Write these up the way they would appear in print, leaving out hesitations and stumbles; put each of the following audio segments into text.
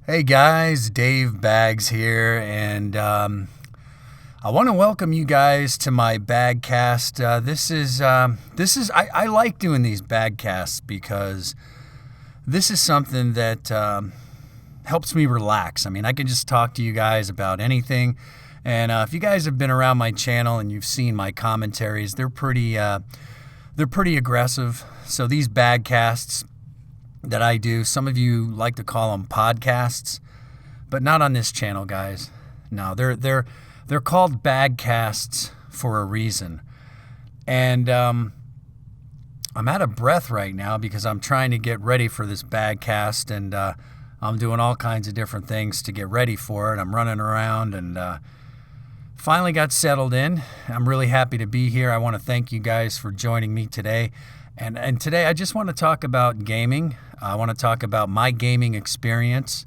Hey guys, Dave Baggs here, and I want to welcome you guys to my Bagcast. I like doing these Bagcasts because this is something that helps me relax. I mean, I can just talk to you guys about anything, and if you guys have been around my channel and you've seen my commentaries, they're pretty aggressive. So these Bagcasts that I do, some of you like to call them podcasts, but not on this channel, guys. No, they're called Bagcasts for a reason. And I'm out of breath right now because I'm trying to get ready for this Bagcast, and I'm doing all kinds of different things to get ready for it. I'm running around and finally got settled in. I'm really happy to be here. I want to thank you guys for joining me today. And today I just want to talk about gaming. I want to talk about my gaming experience.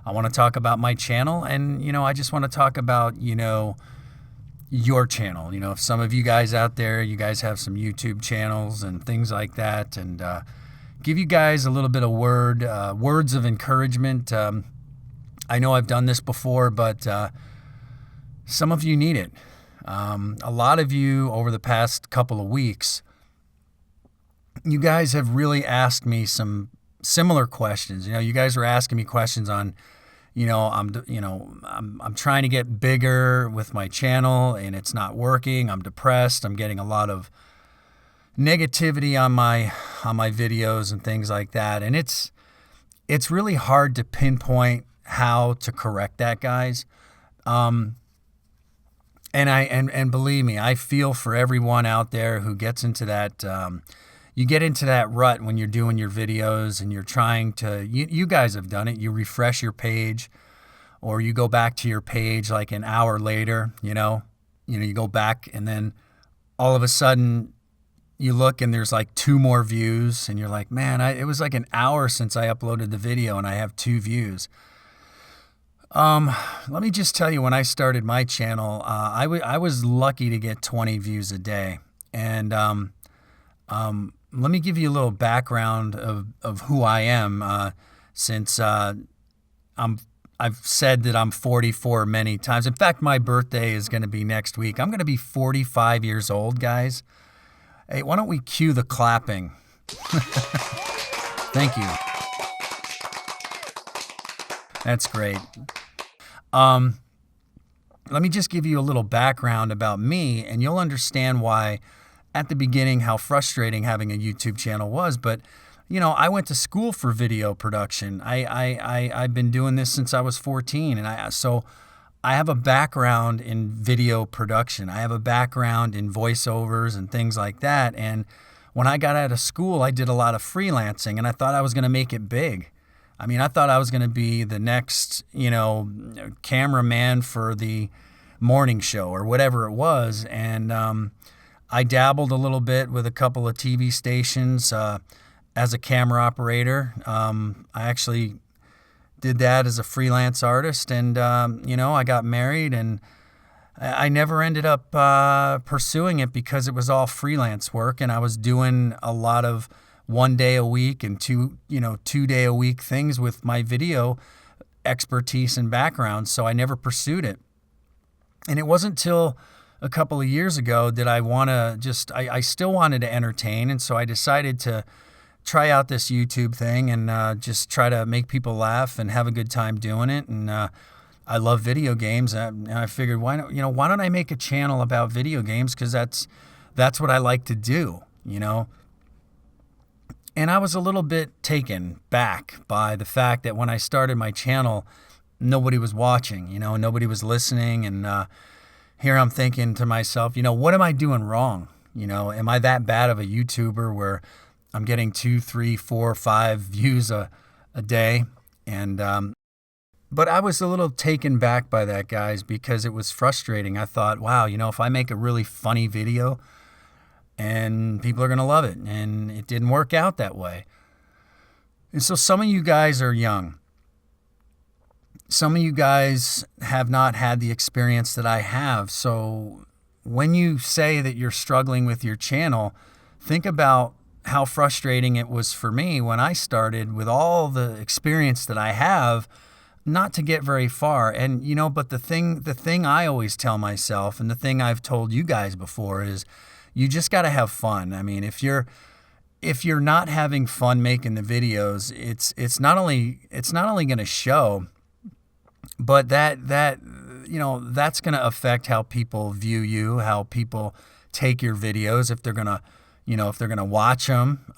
I want to talk about my channel. And, I just want to talk about, your channel. If some of you guys out there, you guys have some YouTube channels and things like that. And give you guys a little bit of words of encouragement. I know I've done this before, but some of you need it. A lot of you over the past couple of weeks, you guys have really asked me some similar questions. You guys are asking me questions on, I'm trying to get bigger with my channel and it's not working. I'm depressed. I'm getting a lot of negativity on my videos and things like that. And it's really hard to pinpoint how to correct that, guys. And believe me, I feel for everyone out there who gets into that. You get into that rut when you're doing your videos and you're trying to, you guys have done it. You refresh your page or you go back to your page like an hour later, you go back and then all of a sudden you look and there's like 2 more views and you're like, man, it was like an hour since I uploaded the video and I have 2 views. Let me just tell you, when I started my channel, I was lucky to get 20 views a day. And, let me give you a little background of who I am, since I've said that I'm 44 many times. In fact, my birthday is going to be next week. I'm going to be 45 years old, guys. Hey, why don't we cue the clapping? Thank you. That's great. Let me just give you a little background about me, and you'll understand why at the beginning how frustrating having a YouTube channel was. But I went to school for video production. I've been doing this since I was 14, and so I have a background in video production. I have a background in voiceovers and things like that. And when I got out of school, I did a lot of freelancing, and I thought I was going to make it big. I mean, I thought I was going to be the next, cameraman for the morning show or whatever it was. And I dabbled a little bit with a couple of TV stations as a camera operator. I actually did that as a freelance artist, and I got married, and I never ended up pursuing it because it was all freelance work, and I was doing a lot of 1 day a week and 2 day a week things with my video expertise and background. So I never pursued it. And it wasn't till a couple of years ago that I still wanted to entertain. And so I decided to try out this YouTube thing and just try to make people laugh and have a good time doing it. And I love video games. And I figured, why don't I make a channel about video games? Because that's what I like to do, And I was a little bit taken back by the fact that when I started my channel, nobody was watching, nobody was listening. And here I'm thinking to myself, what am I doing wrong? Am I that bad of a YouTuber where I'm getting 2, 3, 4, 5 views a day? And but I was a little taken back by that, guys, because it was frustrating. I thought, wow, if I make a really funny video and people are going to love it. And it didn't work out that way. And so some of you guys are young. Some of you guys have not had the experience that I have. So when you say that you're struggling with your channel, think about how frustrating it was for me when I started with all the experience that I have. not to get very far. And, you know, but the thing I always tell myself, and the thing I've told you guys before, is you just got to have fun. I mean, if you're not having fun making the videos, it's not only going to show, but that you know, that's going to affect how people view you, how people take your videos, if they're going to, you know, if they're going to watch them,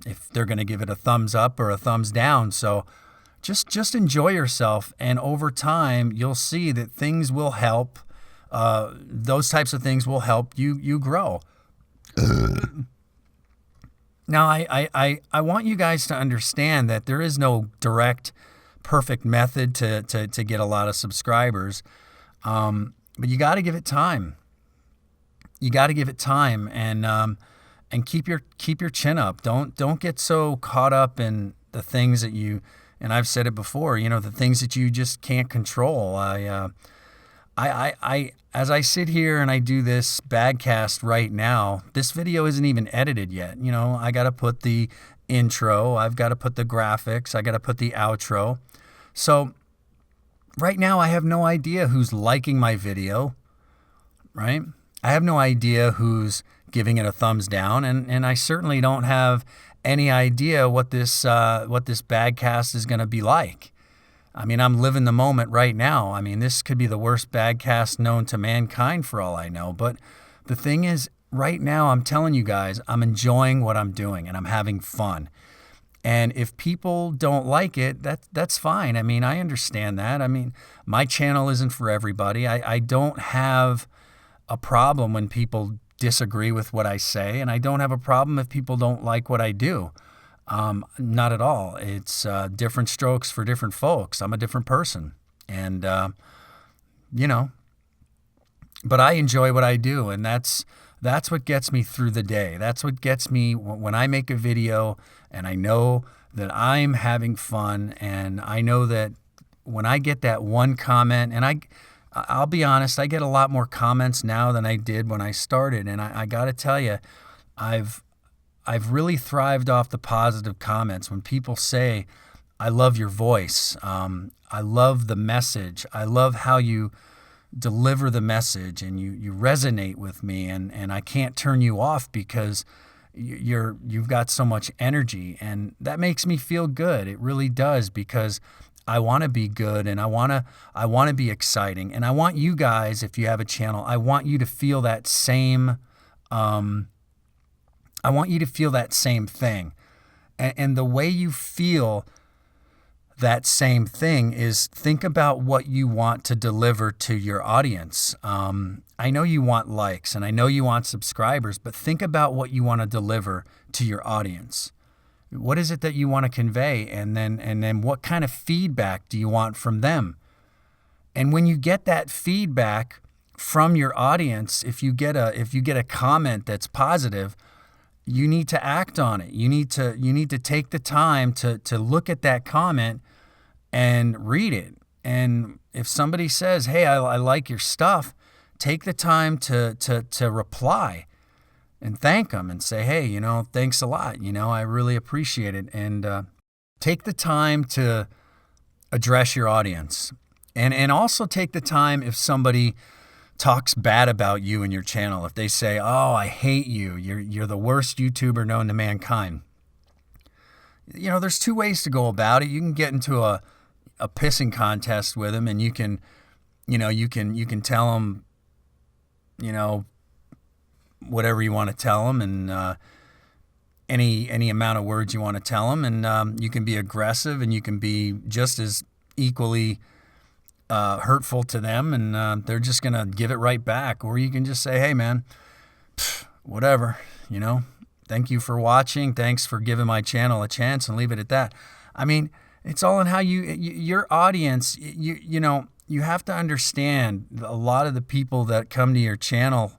if they're going to give it a thumbs up or a thumbs down. So just enjoy yourself, and over time you'll see that things will help. Those types of things will help you grow. Now, I want you guys to understand that there is no direct, perfect method to get a lot of subscribers, but you got to give it time. You got to give it time, and keep your chin up. Don't get so caught up in the things that you, and I've said it before, you know, the things that you just can't control. As I sit here and I do this Badcast right now, this video isn't even edited yet. You know, I got to put the intro, I've got to put the graphics, I got to put the outro. So right now I have no idea who's liking my video, right? I have no idea who's giving it a thumbs down, and I certainly don't have any idea what this Badcast is going to be like. I mean, I'm living the moment right now. I mean, this could be the worst Badcast known to mankind for all I know. But the thing is, right now, I'm telling you guys, I'm enjoying what I'm doing and I'm having fun. And if people don't like it, that's fine. I mean, I understand that. I mean, my channel isn't for everybody. I don't have a problem when people disagree with what I say, and I don't have a problem if people don't like what I do. Not at all. It's different strokes for different folks. I'm a different person, and you know, but I enjoy what I do, and that's what gets me through the day. That's what gets me when I make a video and I know that I'm having fun, and I know that when I get that one comment, and I'll be honest, I get a lot more comments now than I did when I started, and I got to tell you, I've really thrived off the positive comments. When people say, I love your voice, I love the message, I love how you deliver the message, and you resonate with me, and I can't turn you off because you've got so much energy, and that makes me feel good. It really does, because I want to be good, and I want to be exciting, and I want you guys, if you have a channel, I want you to feel that same I want you to feel that same thing. And the way you feel that same thing is, think about what you want to deliver to your audience. I know you want likes and I know you want subscribers, but think about what you want to deliver to your audience. What is it that you want to convey? And then what kind of feedback do you want from them? And when you get that feedback from your audience, if you get a comment that's positive, you need to act on it. You need to take the time to look at that comment and read it. And if somebody says, "Hey, I like your stuff," take the time to reply and thank them and say, "Hey, you know, thanks a lot. You know, I really appreciate it." And take the time to address your audience, and also take the time if somebody talks bad about you and your channel. If they say, "Oh, I hate you. You're the worst YouTuber known to mankind." You know, there's two ways to go about it. You can get into a pissing contest with them, and you can tell them, you know, whatever you want to tell them, and any amount of words you want to tell them, and you can be aggressive, and you can be just as equally hurtful to them, and they're just going to give it right back. Or you can just say, "Hey man, whatever, you know, thank you for watching. Thanks for giving my channel a chance," and leave it at that. I mean, it's all in how your audience, you know, you have to understand a lot of the people that come to your channel,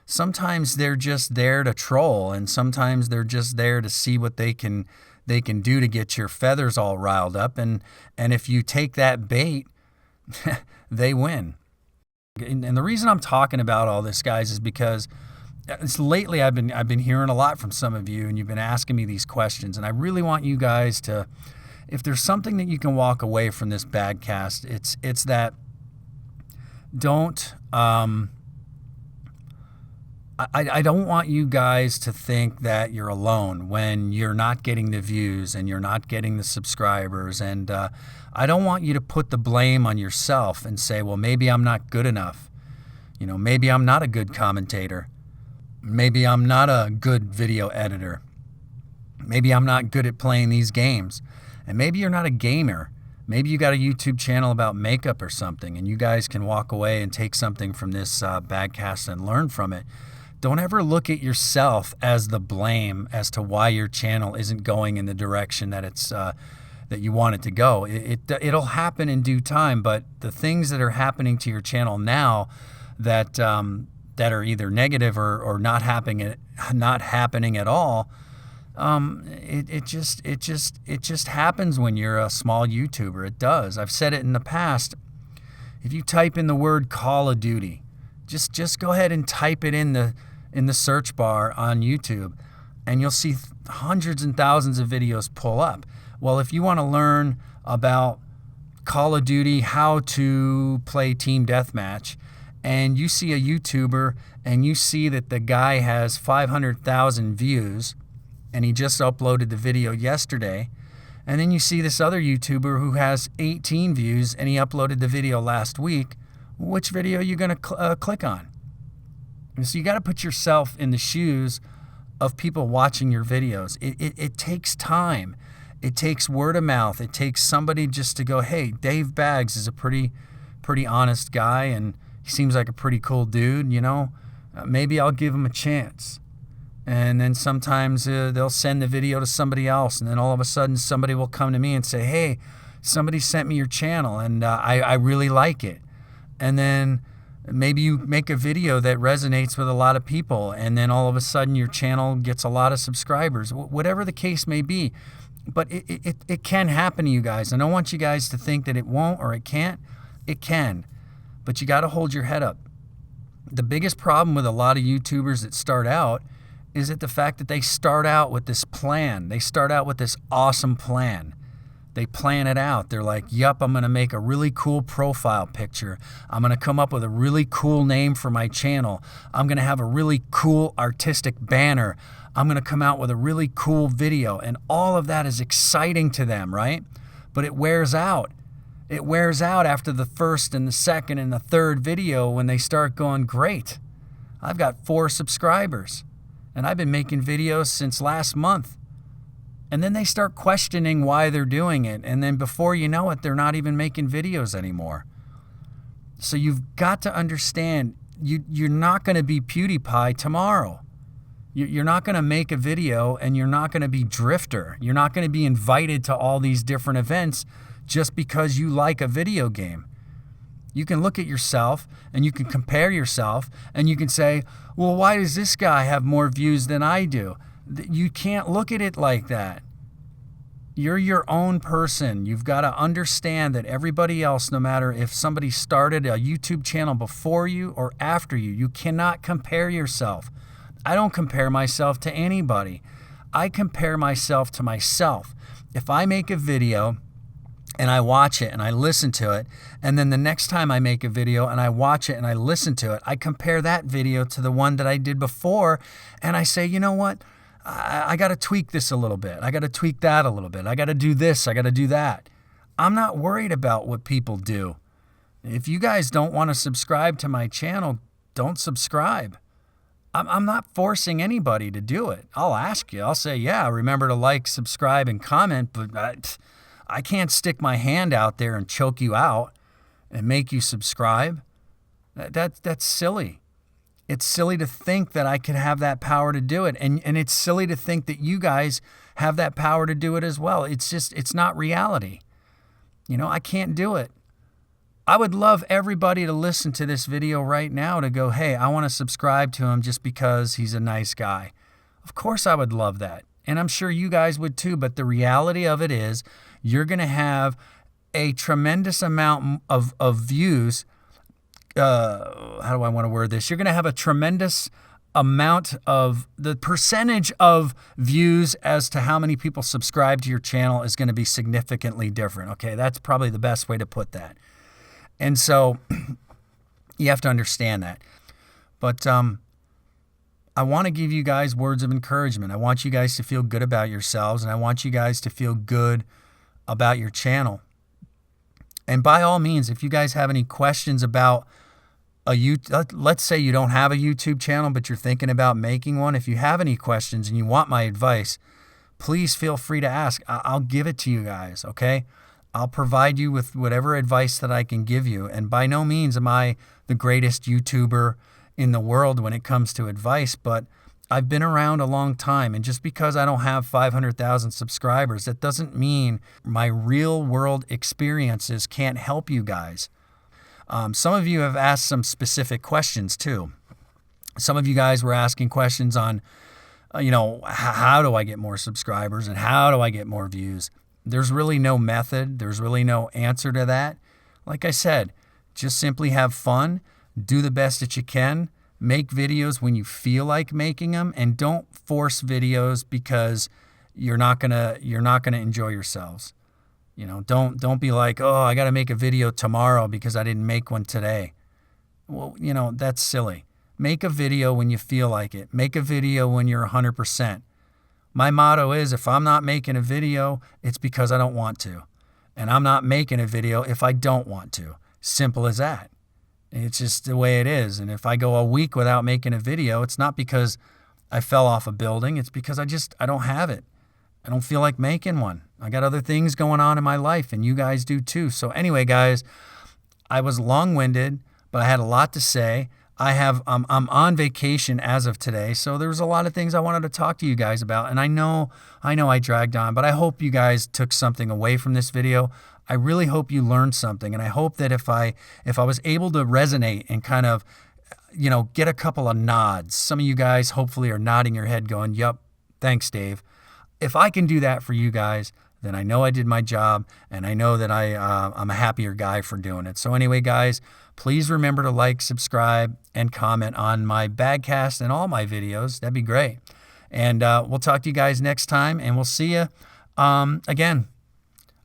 sometimes they're just there to troll, and sometimes they're just there to see what they can do to get your feathers all riled up, and if you take that bait, they win. And the reason I'm talking about all this, guys, is because lately I've been hearing a lot from some of you, and you've been asking me these questions, and I really want you guys to if there's something that you can walk away from this badcast, it's that don't I don't want you guys to think that you're alone when you're not getting the views and you're not getting the subscribers. And I don't want you to put the blame on yourself and say, well, maybe I'm not good enough. Maybe I'm not a good commentator. Maybe I'm not a good video editor. Maybe I'm not good at playing these games. And maybe you're not a gamer. Maybe you got a YouTube channel about makeup or something, and you guys can walk away and take something from this badcast and learn from it. Don't ever look at yourself as the blame as to why your channel isn't going in the direction that it's that you want it to go. It'll happen in due time, but the things that are happening to your channel now that that are either negative or not happening at all, it just happens when you're a small YouTuber. It does. I've said it in the past. If you type in the word Call of Duty, just go ahead and type it in the search bar on YouTube, and you'll see hundreds and thousands of videos pull up. Well, if you want to learn about Call of Duty, how to play team deathmatch, and you see a YouTuber and you see that the guy has 500,000 views and he just uploaded the video yesterday, and then you see this other YouTuber who has 18 views and he uploaded the video last week, which video are you going to click on? And so you got to put yourself in the shoes of people watching your videos. It takes time. It takes word of mouth. It takes somebody just to go, hey, Dave Baggs is a pretty honest guy, and he seems like a pretty cool dude, maybe I'll give him a chance. And then sometimes they'll send the video to somebody else, and then all of a sudden somebody will come to me and say, hey, somebody sent me your channel, and I really like it. And then maybe you make a video that resonates with a lot of people, and then all of a sudden your channel gets a lot of subscribers, whatever the case may be. But it can happen to you guys. And I don't want you guys to think that it won't or it can't. It can. But you got to hold your head up. The biggest problem with a lot of YouTubers that start out is that the fact that they start out with this plan. They start out with this awesome plan. They plan it out. They're like, yup, I'm going to make a really cool profile picture. I'm going to come up with a really cool name for my channel. I'm going to have a really cool artistic banner. I'm going to come out with a really cool video. And all of that is exciting to them, right? But it wears out. It wears out after the first and the second and the third video when they start going, great, I've got 4 subscribers and I've been making videos since last month. And then they start questioning why they're doing it. And then before you know it, they're not even making videos anymore. So you've got to understand, you're not going to be PewDiePie tomorrow. You're not going to make a video, and you're not going to be Drifter. You're not going to be invited to all these different events just because you like a video game. You can look at yourself and you can compare yourself and you can say, well, why does this guy have more views than I do? You can't look at it like that. You're your own person. You've got to understand that everybody else, no matter if somebody started a YouTube channel before you or after you, you cannot compare yourself. I don't compare myself to anybody. I compare myself to myself. If I make a video and I watch it and I listen to it, and then the next time I make a video and I watch it and I listen to it, I compare that video to the one that I did before, and I say, you know what? I got to tweak this a little bit. I got to tweak that a little bit. I got to do this. I got to do that. I'm not worried about what people do. If you guys don't want to subscribe to my channel, don't subscribe. I'm not forcing anybody to do it. I'll ask you. I'll say, yeah, remember to like, subscribe, and comment, but I can't stick my hand out there and choke you out and make you subscribe. That's silly. It's silly to think that I could have that power to do it. And it's silly to think that you guys have that power to do it as well. It's not reality. I can't do it. I would love everybody to listen to this video right now to go, hey, I want to subscribe to him just because he's a nice guy. Of course I would love that. And I'm sure you guys would too. But the reality of it is you're going to have a tremendous amount of views. How do I want to word this? You're going to have a tremendous the percentage of views as to how many people subscribe to your channel is going to be significantly different. Okay, that's probably the best way to put that. And so you have to understand that. But I want to give you guys words of encouragement. I want you guys to feel good about yourselves, and I want you guys to feel good about your channel. And by all means, if you guys have any questions about let's say you don't have a YouTube channel, but you're thinking about making one. If you have any questions and you want my advice, please feel free to ask. I'll give it to you guys, okay? I'll provide you with whatever advice that I can give you. And by no means am I the greatest YouTuber in the world when it comes to advice, but I've been around a long time. And just because I don't have 500,000 subscribers, that doesn't mean my real world experiences can't help you guys. Some of you have asked some specific questions too. Some of you guys were asking questions on, how do I get more subscribers and how do I get more views? There's really no method. There's really no answer to that. Like I said, just simply have fun, do the best that you can, make videos when you feel like making them, and don't force videos because you're not gonna enjoy yourselves. Don't be like, oh, I got to make a video tomorrow because I didn't make one today. Well, that's silly. Make a video when you feel like it. Make a video when you're 100%. My motto is, if I'm not making a video, it's because I don't want to. And I'm not making a video if I don't want to. Simple as that. It's just the way it is. And if I go a week without making a video, it's not because I fell off a building. It's because I don't have it. I don't feel like making one. I got other things going on in my life, and you guys do too. So anyway, guys, I was long-winded, but I had a lot to say. I'm on vacation as of today, so there was a lot of things I wanted to talk to you guys about. And I know I dragged on, but I hope you guys took something away from this video. I really hope you learned something, and I hope that if I was able to resonate and kind of, get a couple of nods. Some of you guys hopefully are nodding your head going, "Yup, thanks, Dave." If I can do that for you guys, then I know I did my job, and I know that I'm a happier guy for doing it. So anyway, guys, please remember to like, subscribe, and comment on my Bagcast and all my videos. That'd be great. And we'll talk to you guys next time, and we'll see you again.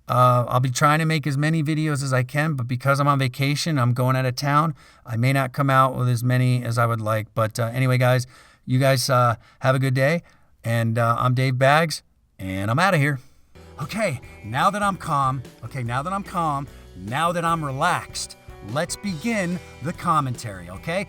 I'll be trying to make as many videos as I can, but because I'm on vacation, I'm going out of town, I may not come out with as many as I would like. But anyway, guys, you guys have a good day. And I'm Dave Baggs, and I'm out of here. Okay, now that I'm calm, now that I'm relaxed, let's begin the commentary, okay?